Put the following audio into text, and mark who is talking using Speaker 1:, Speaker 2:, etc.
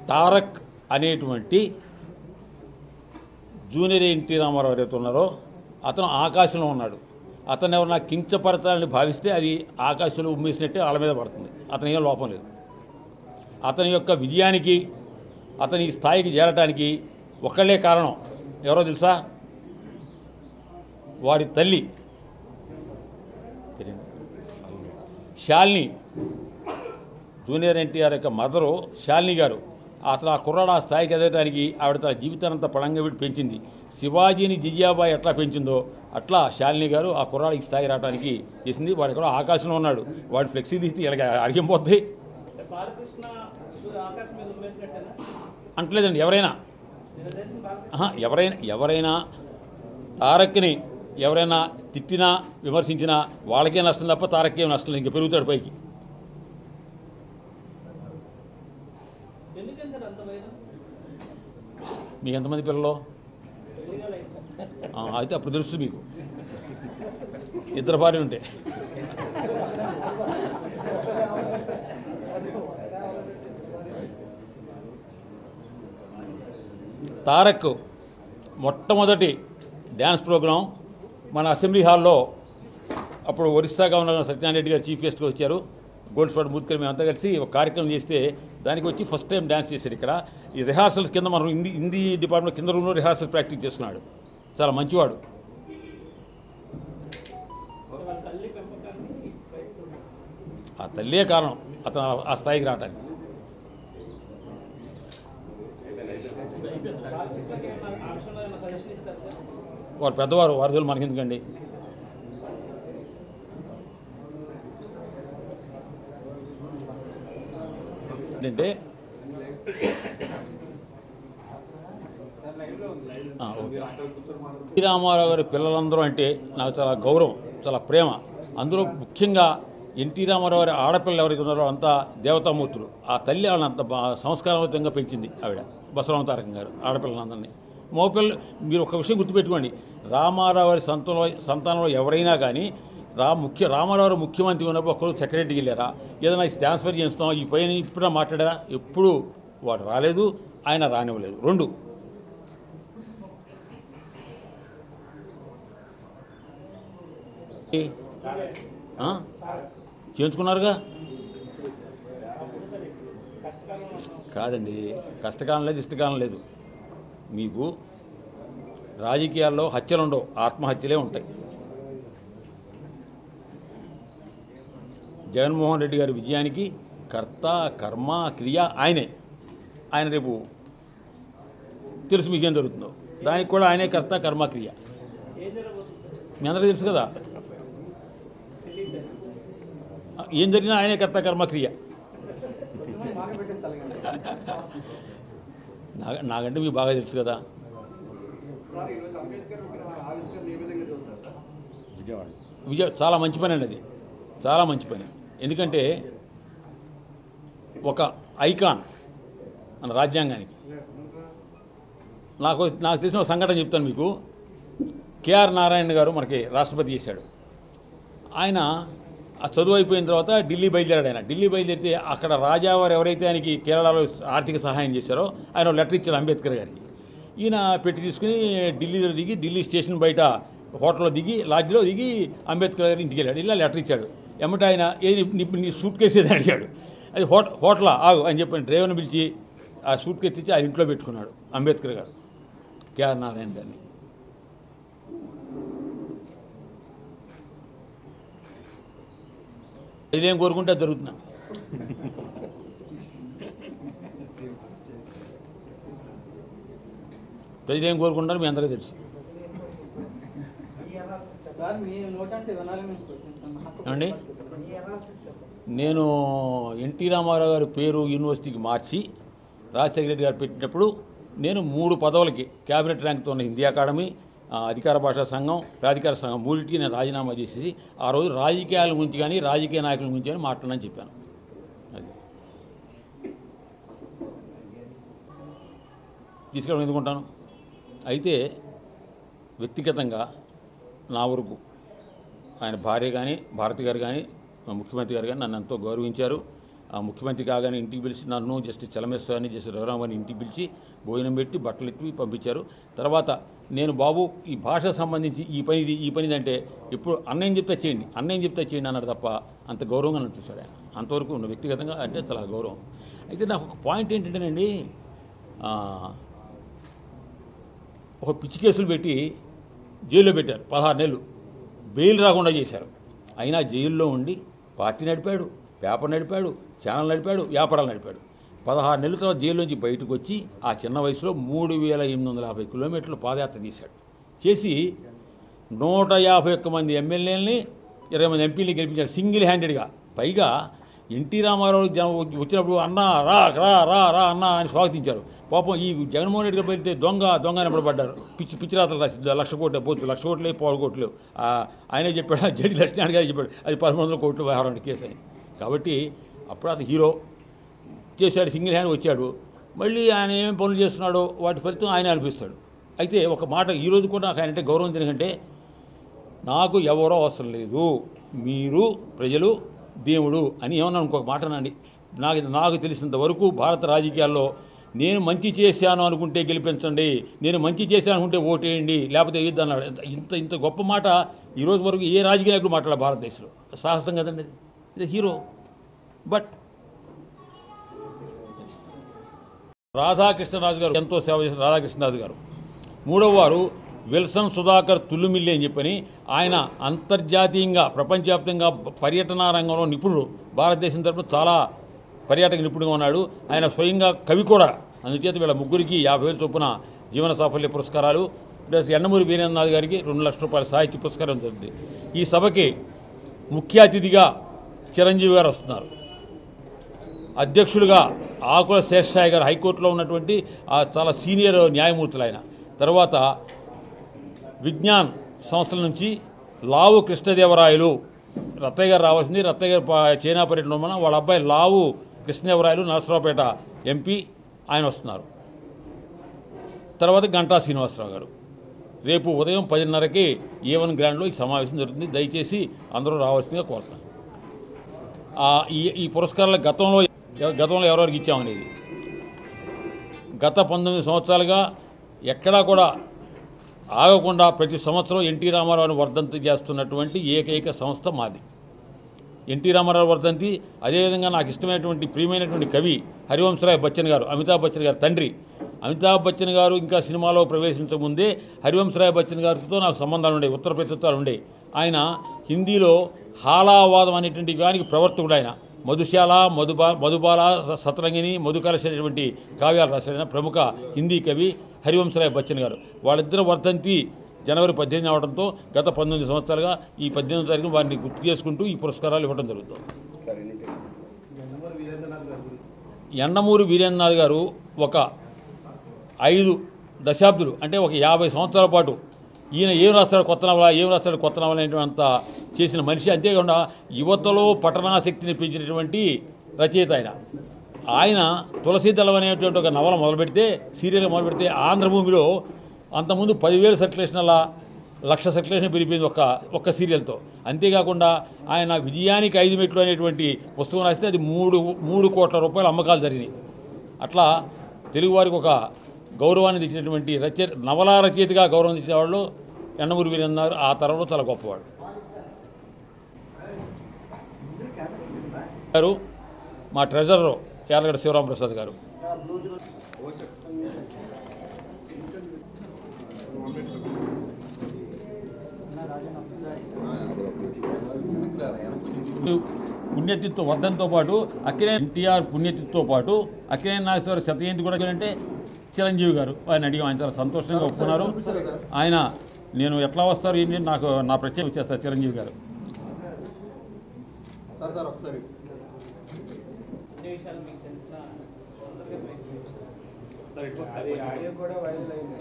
Speaker 1: తారక్ అనేటువంటి junior NT Ramarao ఎవరైతే ఉన్నారో అతను ఆకాశంలో ఉన్నాడు. అతను ఎవరన్నా కించపరచాలని భావిస్తే అది ఆకాశంలో ఉమ్మేసినట్టే వాళ్ళ మీద పడుతుంది. అతని ఏం లోపం లేదు. అతని యొక్క విజయానికి, అతని స్థాయికి చేరటానికి ఒక్కళ్ళే కారణం. ఎవరో తెలుసా? వారి తల్లి శాలిని. జూనియర్ ఎన్టీఆర్ యొక్క మదరు శాలిని గారు. అతను ఆ కుర్రాడు ఆ స్థాయికి ఎదగడానికి ఆవిడ తన జీవితానంతా పడంగా విడి పెంచింది. శివాజీని జిజియాబాయి ఎట్లా పెంచిందో అట్లా శాలిని గారు ఆ కుర్రాడికి స్థాయి రావడానికి చేసింది. వాడు కూడా ఆకాశంలో ఉన్నాడు. వాడి ఫ్లెక్సీ తీస్తే ఇలాగ అడిగిపోద్ది అంటలేదండి. ఎవరైనా తారక్ని ఎవరైనా తిట్టినా విమర్శించినా వాళ్ళకే నష్టం తప్ప తారక్కే నష్టం లేదు. ఇంకా పెరుగుతాడు పైకి. మీకు ఎంతమంది పిల్లలు? అయితే అప్పుడు తెలుస్తుంది మీకు. ఇద్దరు భార్యలు ఉంటే. తారక్ మొట్టమొదటి డ్యాన్స్ ప్రోగ్రాం మన అసెంబ్లీ హాల్లో అప్పుడు ఒరిస్సా గవర్నర్ సత్యనారాయణ రెడ్డి గారు చీఫ్ గెస్ట్గా వచ్చారు. గోల్డ్ స్పాట్ మూర్తికర్ మేమంతా కలిసి ఒక కార్యక్రమం చేస్తే దానికి వచ్చి ఫస్ట్ టైం డ్యాన్స్ చేశాడు. ఇక్కడ ఈ రిహార్సల్స్ కింద మనం హిందీ డిపార్ట్మెంట్ కింద రూమ్లో రిహార్సల్ ప్రాక్టీస్ చేసుకున్నాడు. చాలా మంచివాడు. ఆ తల్లే కారణం అతను ఆ స్థాయికి రావడానికి. వారు పెద్దవారు, వారి రోజులు మనకెందుకండి. ఏంటంటే ఎన్టీ రామారావు గారి పిల్లలందరూ అంటే నాకు చాలా గౌరవం, చాలా ప్రేమ. అందులో ముఖ్యంగా ఎన్టీ రామారావు గారి ఆడపిల్లలు ఎవరైతే ఉన్నారో అంతా దేవతామూర్తులు. ఆ తల్లి వాళ్ళని అంత సంస్కారవంతంగా పెంచింది ఆవిడ, బసవరామ తారకం గారు. ఆడపిల్లలందరినీ మగపిల్లలు మీరు ఒక విషయం గుర్తుపెట్టుకోండి. రామారావు గారి సంతానంలో ఎవరైనా కానీ రామారావు ముఖ్యమంత్రి ఉన్నప్పుడు ఒక్కరు సెక్రటరీకి వెళ్ళారా, ఏదైనా ట్రాన్స్ఫర్ చేస్తాం ఈ పైన ఇప్పుడు మాట్లాడారా? ఎప్పుడు వాడు రాలేదు, ఆయన రానివ్వలేదు. రెండు చేయించుకున్నారుగా. కాదండి, కష్టకాలం లేదు, ఇష్టకాలం లేదు. మీకు రాజకీయాల్లో హత్యలు ఉండవు, ఆత్మహత్యలే ఉంటాయి. జగన్మోహన్ రెడ్డి గారి విజయానికి కర్త కర్మ క్రియ ఆయనే. ఆయన రేపు తెలుసు మీకేం జరుగుతుందో, దానికి కూడా ఆయనే కర్త కర్మ క్రియ. మీ అందరికీ తెలుసు కదా, ఏం జరిగినా ఆయనే కర్త కర్మ క్రియ. నాకంటే మీకు బాగా తెలుసు కదా. చాలా మంచి పని అండి అది, చాలా మంచి పని. ఎందుకంటే ఒక ఐకాన్ మన రాజ్యాంగానికి. నాకు తెలిసిన ఒక సంఘటన చెప్తాను మీకు. కేఆర్ నారాయణ గారు మనకి రాష్ట్రపతి చేశాడు. ఆయన ఆ చదువు అయిపోయిన తర్వాత ఢిల్లీ బయలుదేరాడు. ఆయన ఢిల్లీ బయలుదేరితే అక్కడ రాజావారు ఎవరైతే ఆయనకి కేరళలో ఆర్థిక సహాయం చేశారో ఆయన లెటర్ ఇచ్చాడు అంబేద్కర్ గారికి. ఈయన పెట్టి తీసుకుని ఢిల్లీలో దిగి ఢిల్లీ స్టేషన్ బయట హోటల్లో దిగి లాడ్జ్లో దిగి అంబేద్కర్ గారి ఇంటికి వెళ్ళాడు. ఇలా లెటర్ ఇచ్చాడు. ఎమ్మట ఆయన ఏది నీ సూట్ కేసు ఏదని అడిగాడు. అది హోటలా ఆగు అని చెప్పి డ్రైవర్ని పిలిచి ఆ సూట్ కేసు ఇచ్చి ఆయన ఇంట్లో పెట్టుకున్నాడు అంబేద్కర్ గారు కేఆర్ నారాయణ గారిని. ఇదేం కోరుకుంటే అది జరుగుతున్నా. ప్రజలు ఏం కోరుకుంటారో మీ అందరికీ తెలుసు. అండి, నేను ఎన్టీ రామారావు గారి పేరు యూనివర్సిటీకి మార్చి రాజశేఖర రెడ్డి గారు పెట్టినప్పుడు నేను 3 పదవులకి క్యాబినెట్ ర్యాంక్తో ఉన్న హిందీ అకాడమీ, అధికార భాషా సంఘం, ప్రాధికార సంఘం మూడింటికి నేను రాజీనామా చేసేసి ఆ రోజు రాజకీయాల గురించి కానీ రాజకీయ నాయకుల గురించి కానీ మాట్లాడనని చెప్పాను. అది తీసుకెళ్ళడం ఎందుకుంటాను. అయితే వ్యక్తిగతంగా నా వరకు ఆయన భార్య కానీ భారతి గారు కానీ ముఖ్యమంత్రి గారు కానీ నన్ను ఎంతో గౌరవించారు. ఆ ముఖ్యమంత్రి కాగానే ఇంటికి పిలిచి నన్ను జస్టిస్ చలమేశ్వరాన్ని జస్టిస్ రఘురామని ఇంటికి పిలిచి భోజనం పెట్టి బట్టలు ఎత్తి పంపించారు. తర్వాత నేను బాబు ఈ భాషకు సంబంధించి ఈ పనిది అంటే ఇప్పుడు అన్నయ్యం చెప్తే చేయండి అన్నాడు తప్ప అంత గౌరవంగా నన్ను చూశాడు ఆయన. అంతవరకు ఉన్న వ్యక్తిగతంగా అంటే చాలా గౌరవం. అయితే నాకు ఒక పాయింట్ ఏంటంటేనండి, ఒక పిచ్చి కేసులు పెట్టి జైల్లో పెట్టారు 16 నెలలు, బెయిల్ రాకుండా చేశారు. అయినా జైల్లో ఉండి పార్టీ నడిపాడు, పేపర్ నడిపాడు, ఛానల్ నడిపాడు, వ్యాపారాలు నడిపాడు. 16 నెలల తర్వాత జైలు నుంచి బయటకు వచ్చి ఆ చిన్న వయసులో 3850 కిలోమీటర్లు పాదయాత్ర చేశాడు. చేసి 151 మంది ఎమ్మెల్యేలని 20 మంది ఎంపీలని గెలిపించాడు సింగిల్ హ్యాండెడ్గా. పైగా ఎన్టీ రామారావు వచ్చినప్పుడు అన్నా రా రా రా రా అన్నా అని స్వాగతించారు. పాపం ఈ జగన్మోహన్ రెడ్డి గారు వెళ్తే దొంగ అని పడ్డారు. పిచ్చి రాతలు రాసి 1,00,000 కోట్లు పోవచ్చు, 1,00,000 కోట్లు 1,00,000 కోట్లు ఆయనే చెప్పాడు, జడి లక్ష్మణ్ గారు చెప్పాడు అది 1,100 కోట్లు వ్యవహారం కేసు అని. కాబట్టి అప్పుడు అతను హీరో చేశాడు, సింగిల్ హ్యాండ్ వచ్చాడు. మళ్ళీ ఆయన ఏం పనులు చేస్తున్నాడో వాటి ఫలితం ఆయన అనిపిస్తాడు. అయితే ఒక మాట ఈరోజు కూడా నాకు ఆయన అంటే గౌరవం ఎందుకంటే, నాకు ఎవరో అవసరం లేదు, మీరు ప్రజలు దేవుడు అని ఏమన్నా ఇంకొక మాట అనండి. నాకు తెలిసినంత వరకు భారత రాజకీయాల్లో నేను మంచి చేశాను అనుకుంటే గెలిపించండి, నేను మంచి చేశాను అనుకుంటే ఓటేయండి, లేకపోతే వేయద్దు అన్నాడు. ఇంత గొప్ప మాట ఈరోజు వరకు ఏ రాజకీయ నాయకుడు మాట్లాడారు భారతదేశంలో. సాహసం కదండి, ఇది హీరో. బట్ రాధాకృష్ణరాజు గారు ఎంతో సేవ చేసిన రాధాకృష్ణరాజు గారు, మూడవ వారు విల్సన్ సుధాకర్ తుల్లుమిల్లి అని చెప్పని ఆయన అంతర్జాతీయంగా ప్రపంచవ్యాప్తంగా పర్యటన రంగంలో నిపుణుడు, భారతదేశం తరపున చాలా పర్యాటక నిపుణుడుగా ఉన్నాడు. ఆయన స్వయంగా కవి కూడా. అందుచేత వీళ్ళ ముగ్గురికి 50,000 చొప్పున జీవన సాఫల్య పురస్కారాలు, ప్లస్ యండమూరి వీరేంద్రనాథ్ గారికి 2,00,000 రూపాయల సాహిత్య పురస్కారం జరుగుతుంది. ఈ సభకి ముఖ్య అతిథిగా చిరంజీవి గారు వస్తున్నారు. అధ్యక్షులుగా ఆకుల శేషాయి గారు, హైకోర్టులో ఉన్నటువంటి చాలా సీనియర్ న్యాయమూర్తులు ఆయన. తర్వాత విజ్ఞాన్ సంస్థల నుంచి లావు కృష్ణదేవరాయలు, రత్తయ్య గారు రావాల్సింది, రత్తయ్య గారు చైనా పర్యటన మన వాళ్ళ అబ్బాయి లావు కృష్ణదేవరాయలు నరసరావుపేట ఎంపీ ఆయన వస్తున్నారు. తర్వాత గంటా శ్రీనివాసరావు గారు. రేపు ఉదయం 10:30కి A1 గ్రాండ్లో ఈ సమావేశం జరుగుతుంది. దయచేసి అందరూ రావాల్సిందిగా కోరుతాను. ఈ పురస్కారాలు గతంలో ఎవరెవరికి ఇచ్చామనేది గత 19 సంవత్సరాలుగా ఎక్కడా కూడా ఆగకుండా ప్రతి సంవత్సరం ఎన్టీ రామారావుని వర్ధంతి చేస్తున్నటువంటి ఏకైక సంస్థ మాది. ఎన్టీ రామారావు వర్ధంతి, అదేవిధంగా నాకు ఇష్టమైనటువంటి ప్రియమైనటువంటి కవి హరివంశరాయ్ బచ్చన్ గారు, అమితాబ్ బచ్చన్ గారు తండ్రి. అమితాబ్ బచ్చన్ గారు ఇంకా సినిమాలో ప్రవేశించకముందే హరివంశరాయ్ బచ్చన్ గారితో నాకు సంబంధాలు ఉండేవి, ఉత్తర ప్రత్యుత్తాలు ఉండేవి. ఆయన హిందీలో హాలావాదం అనేటువంటి దానికి ప్రవర్తకుడు. ఆయన మధుశాల, మధుబాల, సతరంగిణి, మధుకలశ అనేటువంటి కావ్యాలు రాసిన ప్రముఖ హిందీ కవి హరివంశరాయ్ బచ్చన్ గారు. వాళ్ళిద్దరు వర్ధంతి జనవరి 18 అవడంతో గత 19 సంవత్సరాలుగా ఈ 18వ తారీఖున వారిని గుర్తు చేసుకుంటూ ఈ పురస్కారాలు ఇవ్వడం జరుగుతుంది. యండమూరి వీరేంద్రనాథ్ గారు ఒక 5 దశాబ్దులు అంటే ఒక 50 సంవత్సరాల పాటు ఈయన ఏం రాస్తాడు కొత్త నవల అనేటువంటి చేసిన మనిషి. అంతేకాకుండా యువతలో పఠనాశక్తిని పెంచినటువంటి రచయిత ఆయన తులసీదళం అనేటువంటి ఒక నవల మొదలుపెడితే, సీరియల్గా మొదలుపెడితే ఆంధ్రభూమిలో అంతకుముందు 10,000 సర్క్యులేషన్, అలా 1,00,000 సర్క్యులేషన్ పెరిగిపోయింది ఒక్క సీరియల్తో. అంతేకాకుండా ఆయన విజయానికి 5 మెట్లు అనేటువంటి పుస్తకం రాస్తే అది 3 కోట్ల రూపాయల అమ్మకాలు జరిగినాయి. అట్లా తెలుగువారికి ఒక గౌరవాన్ని తెచ్చినటువంటి నవలా రచయితగా గౌరవం తెచ్చిన వాళ్ళు యండమూరి వీరేంద్రనాథ్. ఆ తరంలో చాలా గొప్పవాడు. మా ట్రెజరర్ యార్లగడ్డ శివరామప్రసాద్ గారు. పుణ్యతిథితో వర్ధంతో పాటు అక్కినే ఎన్టీఆర్ పుణ్యతిథితో పాటు అక్కినే నాగేశ్వర శతజయంతి కూడా అంటే చిరంజీవి గారు ఆయన అడిగాం. ఆయన చాలా సంతోషంగా ఒప్పుకున్నారు. ఆయన నేను ఎట్లా వస్తారు ఏంటి నాకు నా ప్రత్యేక వచ్చేస్తారు చిరంజీవి గారు. ఆడియో కూడా వైరల్ అయింది.